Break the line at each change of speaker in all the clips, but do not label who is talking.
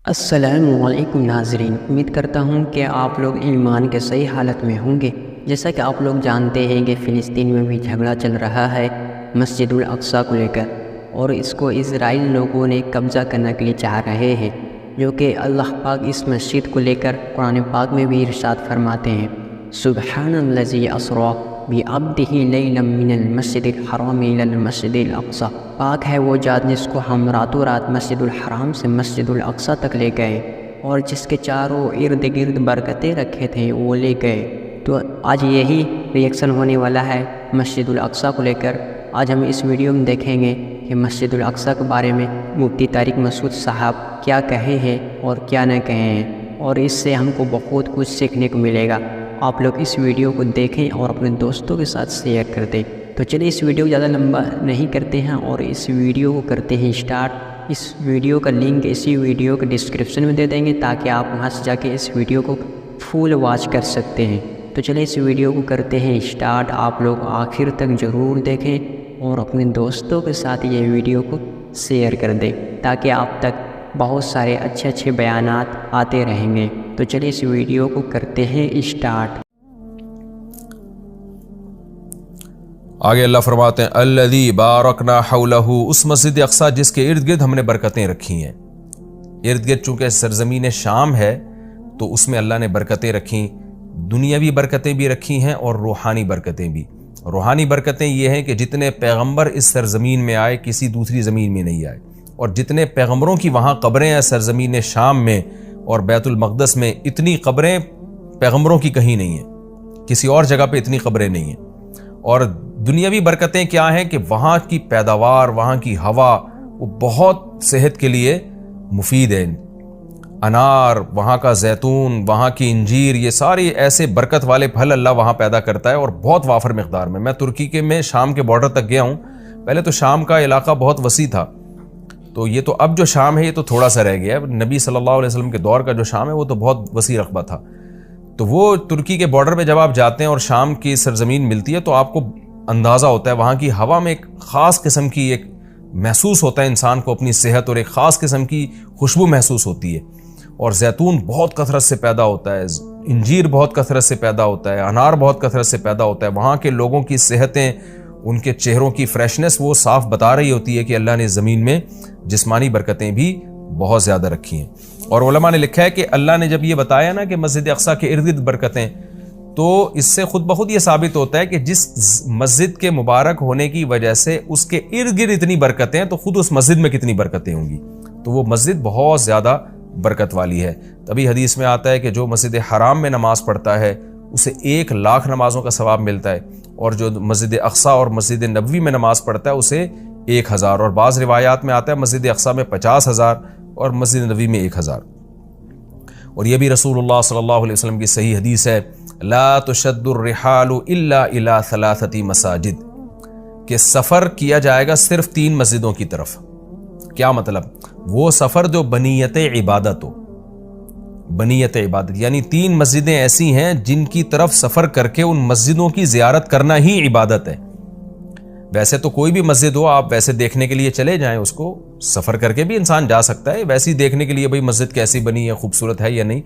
السلام علیکم ناظرین، امید کرتا ہوں کہ آپ لوگ ایمان کے صحیح حالت میں ہوں گے۔ جیسا کہ آپ لوگ جانتے ہیں کہ فلسطین میں بھی جھگڑا چل رہا ہے مسجد الاقصیٰ کو لے کر، اور اس کو اسرائیل لوگوں نے قبضہ کرنے کے لیے چاہ رہے ہیں، جو کہ اللہ پاک اس مسجد کو لے کر قرآن پاک میں بھی ارشاد فرماتے ہیں، سبحان الذی اسریٰ بعبدہ لیلا من المسجد الحرام الی المسجد الاقصیٰ۔ پاک ہے وہ ذات جس کو ہم راتوں رات مسجد الحرام سے مسجد الاقصیٰ تک لے گئے، اور جس کے چاروں ارد گرد برکتیں رکھے تھے وہ لے گئے۔ تو آج یہی ریئیکشن ہونے والا ہے مسجد الاقصیٰ کو لے کر۔ آج ہم اس ویڈیو میں دیکھیں گے کہ مسجد الاقصیٰ کے بارے میں مفتی طارق مسعود صاحب کیا کہے ہیں اور کیا نہ کہے ہیں، اور اس سے ہم کو بہت کچھ سیکھنے کو ملے گا۔ آپ لوگ اس ویڈیو کو دیکھیں اور اپنے دوستوں کے ساتھ شیئر کر دیں۔ تو چلیے اس ویڈیو کو زیادہ لمبا نہیں کرتے ہیں اور اس ویڈیو کو کرتے ہیں اسٹارٹ۔ اس ویڈیو کا لنک اسی ویڈیو کے ڈسکرپشن میں دے دیں گے تاکہ آپ وہاں سے جا کے اس ویڈیو کو فل واچ کر سکتے ہیں۔ تو چلیے اس ویڈیو کو کرتے ہیں اسٹارٹ۔ آپ لوگ آخر تک ضرور دیکھیں اور اپنے دوستوں کے ساتھ یہ ویڈیو کو شیئر کر دیں تاکہ آپ تک بہت سارے اچھے بیانات آتے رہیں گے۔ تو چلیے اس ویڈیو کو کرتے ہیں اسٹارٹ۔
آگے اللہ فرماتے ہیں الذی بارکنا حولہ، اس مسجد اقصیٰ جس کے ارد گرد ہم نے برکتیں رکھی ہیں۔ ارد گرد چونکہ سرزمین شام ہے تو اس میں اللہ نے برکتیں رکھیں، دنیاوی برکتیں بھی رکھی ہیں اور روحانی برکتیں بھی۔ روحانی برکتیں یہ ہیں کہ جتنے پیغمبر اس سرزمین میں آئے کسی دوسری زمین میں نہیں آئے، اور جتنے پیغمبروں کی وہاں قبریں ہیں سرزمین شام میں اور بیت المقدس میں، اتنی قبریں پیغمبروں کی کہیں نہیں ہیں، کسی اور جگہ پہ اتنی قبریں نہیں ہیں۔ اور دنیاوی برکتیں کیا ہیں کہ وہاں کی پیداوار، وہاں کی ہوا وہ بہت صحت کے لیے مفید ہے۔ انار، وہاں کا زیتون، وہاں کی انجیر، یہ سارے ایسے برکت والے پھل اللہ وہاں پیدا کرتا ہے اور بہت وافر مقدار میں۔ میں ترکی کے میں شام کے بارڈر تک گیا ہوں۔ پہلے تو شام کا علاقہ بہت وسیع تھا، تو یہ تو اب جو شام ہے یہ تو تھوڑا سا رہ گیا ہے۔ نبی صلی اللہ علیہ وسلم کے دور کا جو شام ہے وہ تو بہت وسیع رقبہ تھا۔ تو وہ ترکی کے بارڈر پہ جب آپ جاتے ہیں اور شام کی سرزمین ملتی ہے تو آپ کو اندازہ ہوتا ہے وہاں کی ہوا میں ایک خاص قسم کی ایک محسوس ہوتا ہے انسان کو اپنی صحت، اور ایک خاص قسم کی خوشبو محسوس ہوتی ہے۔ اور زیتون بہت کثرت سے پیدا ہوتا ہے، انجیر بہت کثرت سے پیدا ہوتا ہے، انار بہت کثرت سے پیدا ہوتا ہے۔ وہاں کے لوگوں کی صحتیں، ان کے چہروں کی فریشنس وہ صاف بتا رہی ہوتی ہے کہ اللہ نے زمین میں جسمانی برکتیں بھی بہت زیادہ رکھی ہیں۔ اور علماء نے لکھا ہے کہ اللہ نے جب یہ بتایا نا کہ مسجد اقصیٰ کے ارد گرد برکتیں، تو اس سے خود بخود یہ ثابت ہوتا ہے کہ جس مسجد کے مبارک ہونے کی وجہ سے اس کے ارد گرد اتنی برکتیں ہیں تو خود اس مسجد میں کتنی برکتیں ہوں گی۔ تو وہ مسجد بہت زیادہ برکت والی ہے۔ تبھی حدیث میں آتا ہے کہ جو مسجد حرام میں نماز پڑھتا ہے اسے 1,00,000 نمازوں کا ثواب ملتا ہے، اور جو مسجد اقصیٰ اور مسجد نبوی میں نماز پڑھتا ہے اسے 1,000، اور بعض روایات میں آتا ہے مسجد اقصیٰ میں 50,000 اور مسجد نبوی میں 1,000۔ اور یہ بھی رسول اللہ صلی اللہ علیہ وسلم کی صحیح حدیث ہے، لا تشد الرحال الا الى 3 مساجد، کہ سفر کیا جائے گا صرف 3 مسجدوں کی طرف۔ کیا مطلب؟ وہ سفر جو بنیت عبادت ہو، بنیت عبادت یعنی 3 مسجدیں ایسی ہیں جن کی طرف سفر کر کے ان مسجدوں کی زیارت کرنا ہی عبادت ہے۔ ویسے تو کوئی بھی مسجد ہو آپ ویسے دیکھنے کے لیے چلے جائیں، اس کو سفر کر کے بھی انسان جا سکتا ہے ویسے ہی دیکھنے کے لیے، بھئی مسجد کیسی بنی ہے، خوبصورت ہے یا نہیں،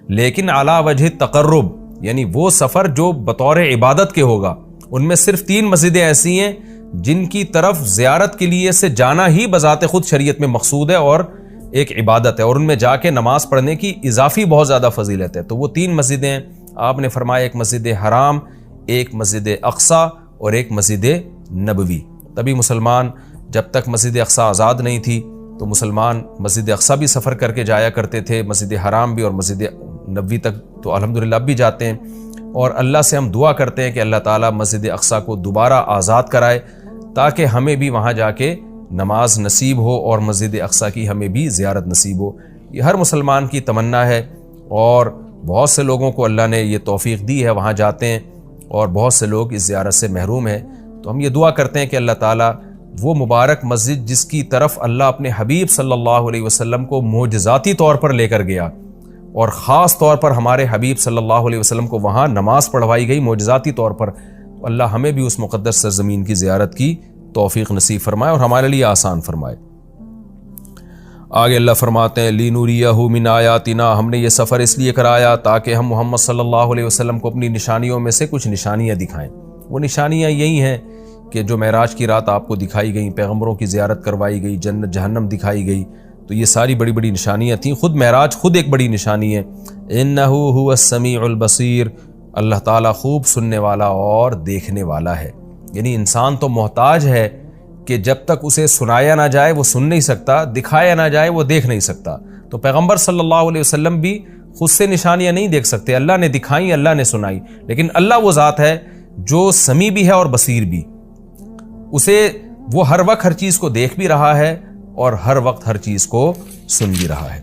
لیکن علی وجہ تقرب یعنی وہ سفر جو بطور عبادت کے ہوگا، ان میں صرف 3 مسجدیں ایسی ہیں جن کی طرف زیارت کے لیے سے جانا ہی بذات خود شریعت میں مقصود ہے اور ایک عبادت ہے، اور ان میں جا کے نماز پڑھنے کی اضافی بہت زیادہ فضیلت ہے۔ تو وہ 3 مسجدیں ہیں، آپ نے فرمایا ایک مسجد حرام، ایک مسجد اقصیٰ اور ایک مسجد نبوی۔ تبھی مسلمان جب تک مسجد اقصیٰ آزاد نہیں تھی تو مسلمان مسجد اقصیٰ بھی سفر کر کے جایا کرتے تھے، مسجد حرام بھی، اور مسجد نبوی تک تو الحمدللہ اب بھی جاتے ہیں۔ اور اللہ سے ہم دعا کرتے ہیں کہ اللہ تعالیٰ مسجد اقصیٰ کو دوبارہ آزاد کرائے تاکہ ہمیں بھی وہاں جا کے نماز نصیب ہو اور مسجد اقصیٰ کی ہمیں بھی زیارت نصیب ہو۔ یہ ہر مسلمان کی تمنا ہے، اور بہت سے لوگوں کو اللہ نے یہ توفیق دی ہے، وہاں جاتے ہیں، اور بہت سے لوگ اس زیارت سے محروم ہیں۔ تو ہم یہ دعا کرتے ہیں کہ اللہ تعالیٰ وہ مبارک مسجد جس کی طرف اللہ اپنے حبیب صلی اللہ علیہ وسلم کو معجزاتی طور پر لے کر گیا، اور خاص طور پر ہمارے حبیب صلی اللہ علیہ وسلم کو وہاں نماز پڑھوائی گئی معجزاتی طور پر، تو اللہ ہمیں بھی اس مقدس سرزمین کی زیارت کی توفیق نصیب فرمائے اور ہمارے لیے آسان فرمائے۔ آگے اللہ فرماتے ہیں لِنُرِيَهُ مِنْ آیَاتِنَا، ہم نے یہ سفر اس لیے کرایا تاکہ ہم محمد صلی اللہ علیہ وسلم کو اپنی نشانیوں میں سے کچھ نشانیاں دکھائیں۔ وہ نشانیاں یہی ہیں کہ جو معراج کی رات آپ کو دکھائی گئیں، پیغمبروں کی زیارت کروائی گئی، جنت جہنم دکھائی گئی، تو یہ ساری بڑی بڑی نشانیاں تھیں۔ خود معراج خود ایک بڑی نشانی ہے۔ إِنَّهُ هُوَ السَّمِيعُ الْبَصِيرُ، اللہ تعالیٰ خوب سننے والا اور دیکھنے والا ہے۔ یعنی انسان تو محتاج ہے کہ جب تک اسے سنایا نہ جائے وہ سن نہیں سکتا، دکھایا نہ جائے وہ دیکھ نہیں سکتا۔ تو پیغمبر صلی اللہ علیہ وسلم بھی خود سے نشانیاں نہیں دیکھ سکتے، اللہ نے دکھائیں، اللہ نے سنائی، لیکن اللہ وہ ذات ہے جو سمیع بھی ہے اور بصیر بھی، اسے وہ ہر وقت ہر چیز کو دیکھ بھی رہا ہے اور ہر وقت ہر چیز کو سن بھی رہا ہے۔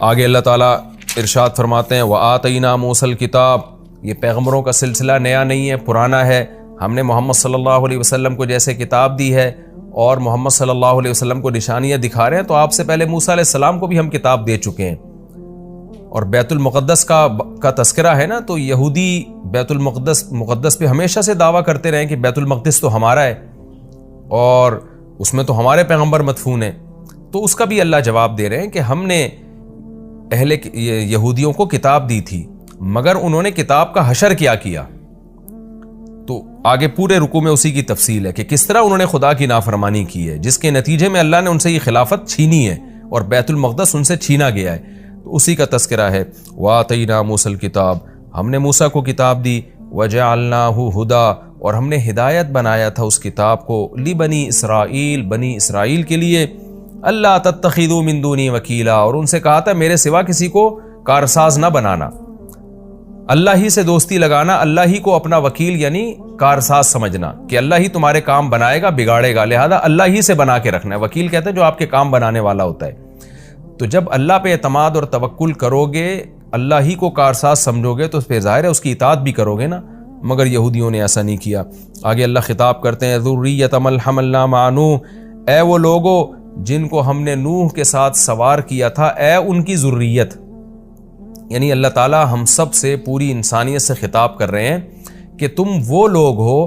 آگے اللہ تعالیٰ ارشاد فرماتے ہیں وَآتَيْنَا مُوسَى الْكِتَابَ، یہ پیغمبروں کا سلسلہ نیا نہیں ہے، پرانا ہے۔ ہم نے محمد صلی اللہ علیہ وسلم کو جیسے کتاب دی ہے اور محمد صلی اللہ علیہ وسلم کو نشانیاں دکھا رہے ہیں، تو آپ سے پہلے موسیٰ علیہ السلام کو بھی ہم کتاب دے چکے ہیں۔ اور بیت المقدس کا تذکرہ ہے نا، تو یہودی بیت المقدس پہ ہمیشہ سے دعویٰ کرتے رہے کہ بیت المقدس تو ہمارا ہے اور اس میں تو ہمارے پیغمبر مدفون ہیں، تو اس کا بھی اللہ جواب دے رہے ہیں کہ ہم نے اہل یہودیوں کو کتاب دی تھی، مگر انہوں نے کتاب کا حشر کیا کیا۔ تو آگے پورے رکوع میں اسی کی تفصیل ہے کہ کس طرح انہوں نے خدا کی نافرمانی کی ہے، جس کے نتیجے میں اللہ نے ان سے یہ خلافت چھینی ہے اور بیت المقدس ان سے چھینا گیا ہے، تو اسی کا تذکرہ ہے۔ وَآتَيْنَا مُوسَى الْكِتَابَ، ہم نے موسیٰ کو کتاب دی، وَجَعَلْنَاهُ هُدًى، اور ہم نے ہدایت بنایا تھا اس کتاب کو، لِبَنِي اسرائیل، بنی اسرائیل کے لیے، اللہ تتخذوا من دونی وکیلا، اور ان سے کہا تھا میرے سوا کسی کو کارساز نہ بنانا، اللہ ہی سے دوستی لگانا، اللہ ہی کو اپنا وکیل یعنی کارساز سمجھنا کہ اللہ ہی تمہارے کام بنائے گا بگاڑے گا، لہذا اللہ ہی سے بنا کے رکھنا ہے۔ وکیل کہتے ہیں جو آپ کے کام بنانے والا ہوتا ہے۔ تو جب اللہ پہ اعتماد اور توکل کرو گے، اللہ ہی کو کارساز سمجھو گے، تو پھر ظاہر ہے اس کی اطاعت بھی کرو گے نا، مگر یہودیوں نے ایسا نہیں کیا۔ آگے اللہ خطاب کرتے ہیں ذریۃ من حملنا مع نوح، اے وہ لوگوں جن کو ہم نے نوح کے ساتھ سوار کیا تھا، اے ان کی ذریت، یعنی اللہ تعالیٰ ہم سب سے، پوری انسانیت سے خطاب کر رہے ہیں کہ تم وہ لوگ ہو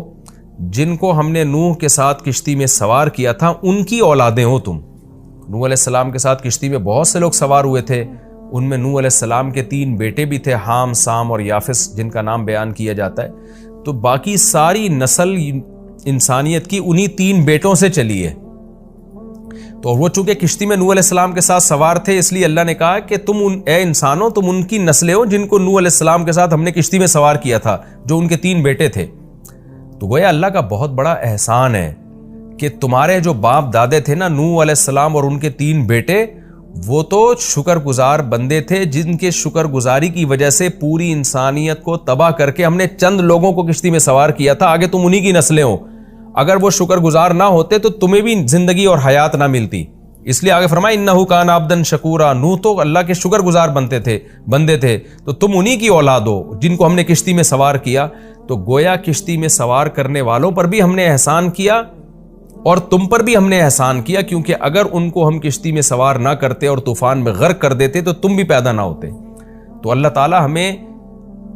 جن کو ہم نے نوح کے ساتھ کشتی میں سوار کیا تھا، ان کی اولادیں ہو تم۔ نوح علیہ السلام کے ساتھ کشتی میں بہت سے لوگ سوار ہوئے تھے، ان میں نوح علیہ السلام کے 3 بیٹے بھی تھے، حام، سام اور یافس، جن کا نام بیان کیا جاتا ہے۔ تو باقی ساری نسل انسانیت کی انہی 3 بیٹوں سے چلی ہے۔ تو وہ چونکہ کشتی میں نوح علیہ السلام کے ساتھ سوار تھے، اس لیے اللہ نے کہا کہ تم اے انسانوں، تم ان کی نسلیں ہو جن کو نوح علیہ السلام کے ساتھ ہم نے کشتی میں سوار کیا تھا، جو ان کے 3 بیٹے تھے۔ تو گویا اللہ کا بہت بڑا احسان ہے کہ تمہارے جو باپ دادے تھے نا، نوح علیہ السلام اور ان کے 3 بیٹے، وہ تو شکر گزار بندے تھے، جن کے شکر گزاری کی وجہ سے پوری انسانیت کو تباہ کر کے ہم نے چند لوگوں کو کشتی میں سوار کیا تھا، آگے تم انہی کی نسلیں ہو۔ اگر وہ شکر گزار نہ ہوتے تو تمہیں بھی زندگی اور حیات نہ ملتی، اس لیے آگے فرمایا انہ کان عبدا شکورا، نوح تو اللہ کے شکر گزار بندے تھے، تو تم انہی کی اولاد ہو جن کو ہم نے کشتی میں سوار کیا۔ تو گویا کشتی میں سوار کرنے والوں پر بھی ہم نے احسان کیا اور تم پر بھی ہم نے احسان کیا، کیونکہ اگر ان کو ہم کشتی میں سوار نہ کرتے اور طوفان میں غرق کر دیتے تو تم بھی پیدا نہ ہوتے۔ تو اللہ تعالیٰ ہمیں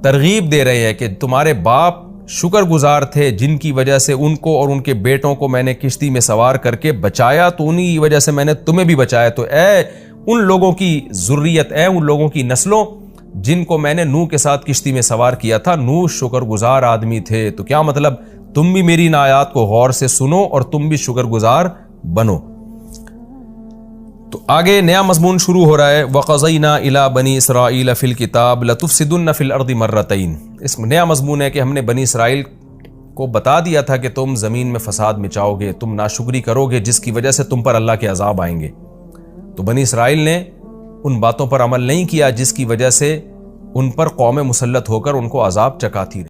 ترغیب دے رہے ہیں کہ تمہارے باپ شکر گزار تھے، جن کی وجہ سے ان کو اور ان کے بیٹوں کو میں نے کشتی میں سوار کر کے بچایا، تو انہی کی وجہ سے میں نے تمہیں بھی بچایا۔ تو اے ان لوگوں کی ذریت، اے ان لوگوں کی نسلوں جن کو میں نے نوح کے ساتھ کشتی میں سوار کیا تھا، نوح شکر گزار آدمی تھے۔ تو کیا مطلب، تم بھی میری آیات کو غور سے سنو اور تم بھی شکر گزار بنو۔ تو آگے نیا مضمون شروع ہو رہا ہے، وَقَضَيْنَا إِلَىٰ بَنِي إِسْرَائِيلَ فِي الْكِتَابِ لَتُفْسِدُنَّ فِي الْأَرْضِ مَرَّتَيْنِ۔ اس میں نیا مضمون ہے کہ ہم نے بنی اسرائیل کو بتا دیا تھا کہ تم زمین میں فساد مچاؤ گے، تم ناشکری کرو گے، جس کی وجہ سے تم پر اللہ کے عذاب آئیں گے۔ تو بنی اسرائیل نے ان باتوں پر عمل نہیں کیا جس کی وجہ سے ان پر قوم مسلط ہو کر ان کو عذاب چکاتی رہی۔